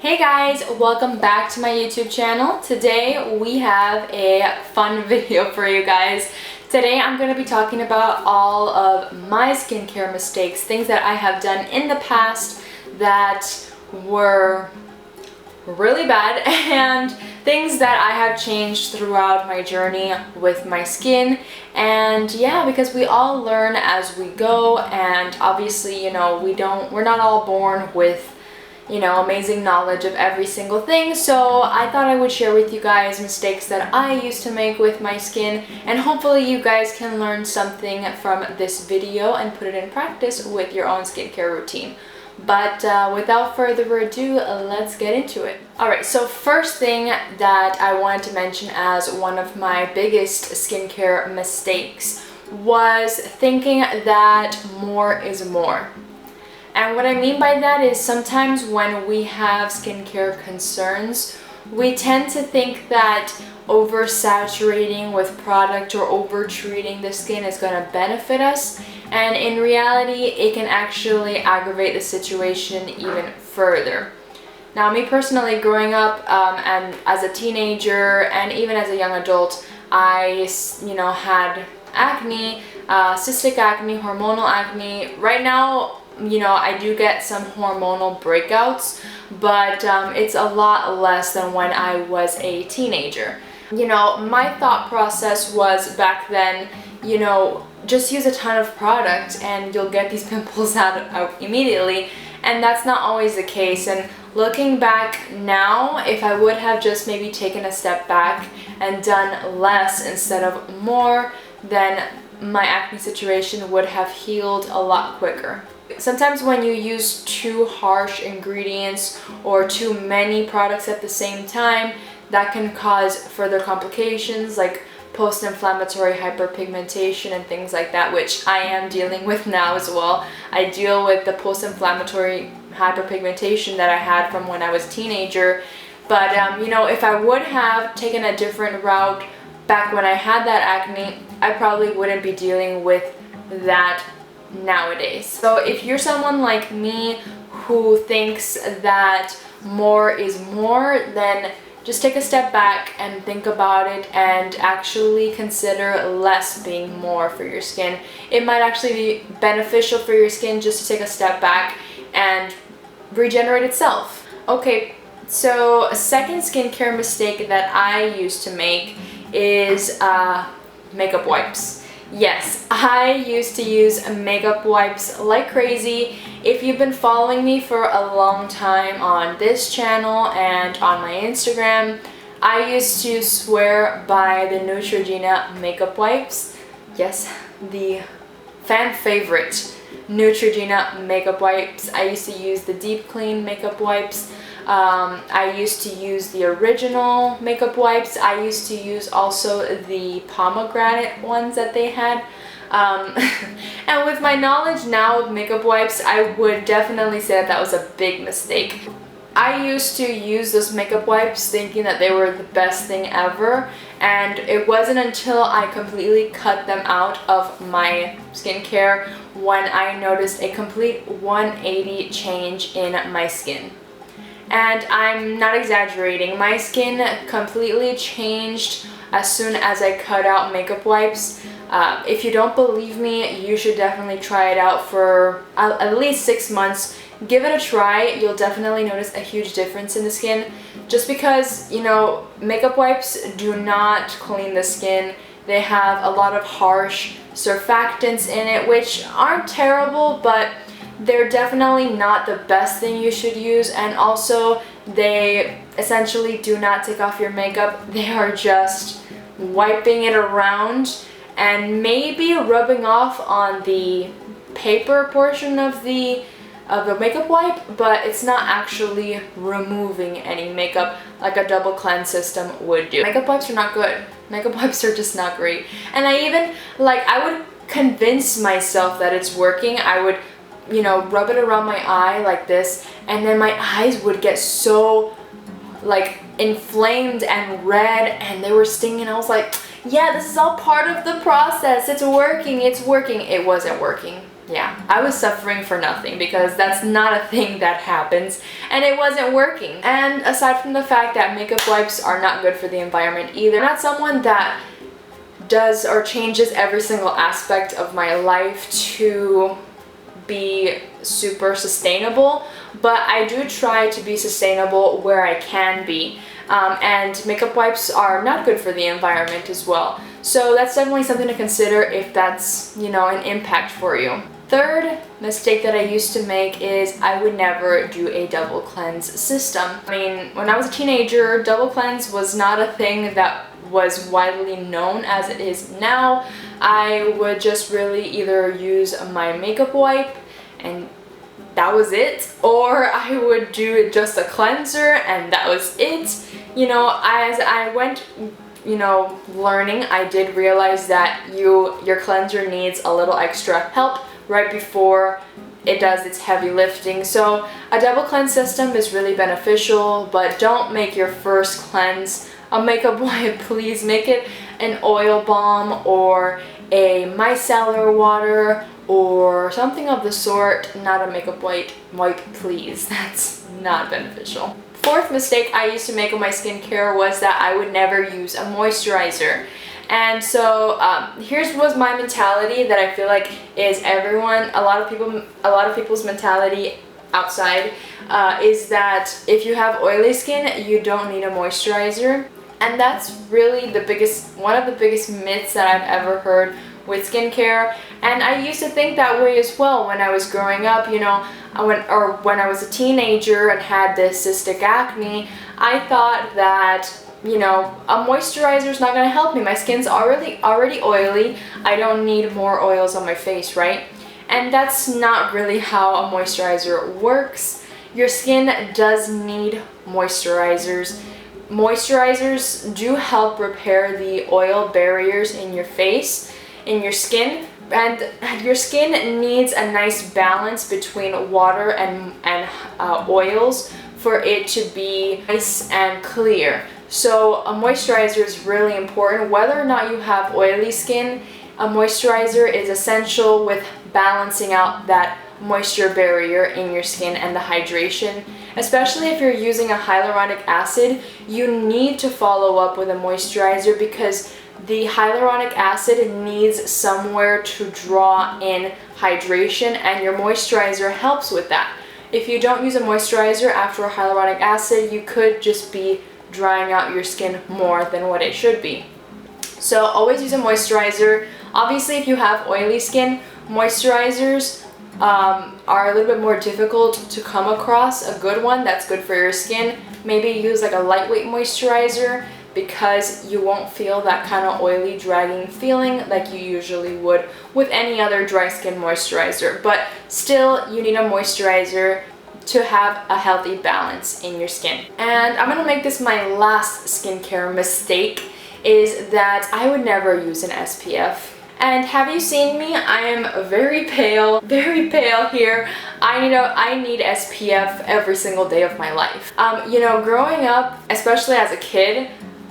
Hey guys, welcome back to my YouTube channel. Today we have a fun video for you guys. Today I'm going to be talking about all of my skincare mistakes, things that I have done in the past that were really bad and things that I have changed throughout my journey with my skin. And yeah, because we all learn as we go, and obviously, we're not all born with amazing knowledge of every single thing. So I thought I would share with you guys mistakes that I used to make with my skin, and hopefully you guys can learn something from this video and put it in practice with your own skincare routine. But without further ado, let's get into it. Alright, so first thing that I wanted to mention as one of my biggest skincare mistakes was thinking that more is more. And what I mean by that is sometimes when we have skincare concerns, we tend to think that oversaturating with product or over-treating the skin is going to benefit us, and in reality it can actually aggravate the situation even further. Now, me personally, growing up and as a teenager and even as a young adult, I had acne, cystic acne, hormonal acne. Right now, I do get some hormonal breakouts, but it's a lot less than when I was a teenager. My thought process was back then, just use a ton of product and you'll get these pimples out immediately, and that's not always the case. And looking back now, if I would have just maybe taken a step back and done less instead of more, then my acne situation would have healed a lot quicker. Sometimes when you use too harsh ingredients or too many products at the same time, that can cause further complications like post-inflammatory hyperpigmentation and things like that, which I am dealing with now as well. I deal with the post-inflammatory hyperpigmentation that I had from when I was a teenager. But if I would have taken a different route back when I had that acne, I probably wouldn't be dealing with that nowadays. So if you're someone like me who thinks that more is more, then just take a step back and think about it and actually consider less being more for your skin. It might actually be beneficial for your skin just to take a step back and regenerate itself. Okay, so a second skincare mistake that I used to make is makeup wipes. Yes, I used to use makeup wipes like crazy. If you've been following me for a long time on this channel and on my Instagram, I used to swear by the Neutrogena makeup wipes. Yes, the fan favorite Neutrogena makeup wipes. I used to use the Deep Clean makeup wipes. I used to use the original makeup wipes. I used to use also the pomegranate ones that they had. And with my knowledge now of makeup wipes, I would definitely say that was a big mistake. I used to use those makeup wipes thinking that they were the best thing ever, and it wasn't until I completely cut them out of my skincare when I noticed a complete 180 change in my skin. And I'm not exaggerating, my skin completely changed as soon as I cut out makeup wipes. If you don't believe me, you should definitely try it out for at least 6 months. Give it a try. You'll definitely notice a huge difference in the skin. Just because, makeup wipes do not clean the skin. They have a lot of harsh surfactants in it, which aren't terrible, but they're definitely not the best thing you should use. And also, they essentially do not take off your makeup. They are just wiping it around and maybe rubbing off on the paper portion of the makeup wipe, but it's not actually removing any makeup like a double cleanse system would do. Makeup wipes are not good. Makeup wipes are just not great. And I would convince myself that it's working. I would rub it around my eye like this, and then my eyes would get so inflamed and red, and they were stinging. I was like, yeah, this is all part of the process. It's working. It wasn't working. yeah, I was suffering for nothing because that's not a thing that happens and it wasn't working. And aside from the fact that makeup wipes are not good for the environment either, I'm not someone that does or changes every single aspect of my life to be super sustainable, but I do try to be sustainable where I can be. And makeup wipes are not good for the environment as well. So that's definitely something to consider if that's, you know, an impact for you. Third mistake that I used to make is I would never do a double cleanse system. I mean, when I was a teenager, double cleanse was not a thing that was widely known as it is now. I would just really either use my makeup wipe and that was it, or I would do just a cleanser and that was it. You know, as I went, you know, learning, I did realize that your cleanser needs a little extra help right before it does its heavy lifting. So a double cleanse system is really beneficial, but don't make your first cleanse a makeup wipe. Please make it an oil balm or a micellar water or something of the sort, not a makeup wipe, please. That's not beneficial. Fourth mistake I used to make with my skincare was that I would never use a moisturizer. And so here's was my mentality that I feel like is a lot of people's mentality outside is that if you have oily skin, you don't need a moisturizer. And that's really one of the biggest myths that I've ever heard with skincare. And I used to think that way as well when I was growing up, you know, when I was a teenager and had this cystic acne. I thought that, you know, a moisturizer is not going to help me. My skin's already oily. I don't need more oils on my face, right? And that's not really how a moisturizer works. Your skin does need moisturizers. Moisturizers do help repair the oil barriers in your face, in your skin, and your skin needs a nice balance between water and oils for it to be nice and clear. So a moisturizer is really important. Whether or not you have oily skin, a moisturizer is essential with balancing out that moisture barrier in your skin and the hydration. Especially if you're using a hyaluronic acid, you need to follow up with a moisturizer because the hyaluronic acid needs somewhere to draw in hydration, and your moisturizer helps with that. If you don't use a moisturizer after a hyaluronic acid, you could just be drying out your skin more than what it should be. So always use a moisturizer. Obviously, if you have oily skin, moisturizers are a little bit more difficult to come across. A good one that's good for your skin, maybe use like a lightweight moisturizer because you won't feel that kind of oily dragging feeling like you usually would with any other dry skin moisturizer. But still, you need a moisturizer to have a healthy balance in your skin. And I'm gonna make this my last skincare mistake, is that I would never use an SPF. And have you seen me? I am very pale here. I need SPF every single day of my life. You know, growing up, especially as a kid,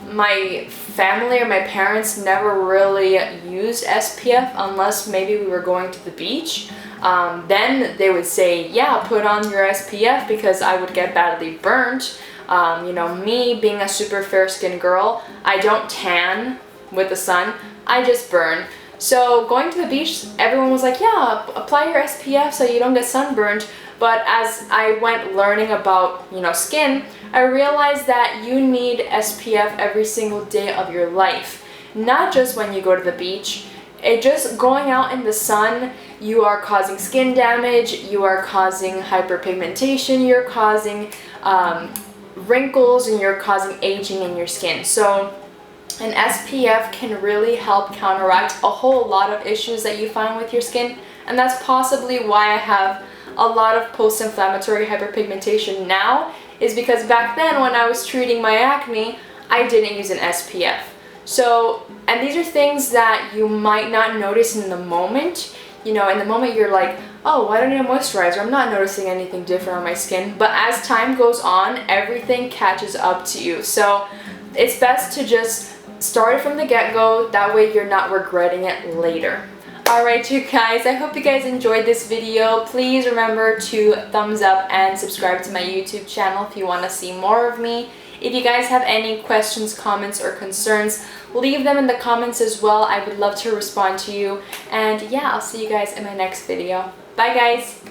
my family or my parents never really used SPF unless maybe we were going to the beach. Then they would say, yeah, put on your SPF, because I would get badly burnt. You know, me being a super fair skinned girl, I don't tan with the sun, I just burn. So going to the beach, everyone was like, yeah, apply your SPF so you don't get sunburned. But as I went learning about, you know, skin, I realized that you need SPF every single day of your life. Not just when you go to the beach. Just going out in the sun, you are causing skin damage, you are causing hyperpigmentation, you're causing wrinkles, and you're causing aging in your skin. So an SPF can really help counteract a whole lot of issues that you find with your skin, and that's possibly why I have a lot of post-inflammatory hyperpigmentation now, is because back then when I was treating my acne, I didn't use an SPF. So, and these are things that you might not notice in the moment. You know, in the moment you're like, oh, why don't I need a moisturizer? I'm not noticing anything different on my skin. But as time goes on, everything catches up to you. So it's best to just start it from the get-go. That way you're not regretting it later. Alright you guys, I hope you guys enjoyed this video. Please remember to thumbs up and subscribe to my YouTube channel if you want to see more of me. If you guys have any questions, comments, or concerns, leave them in the comments as well. I would love to respond to you. And yeah, I'll see you guys in my next video. Bye guys!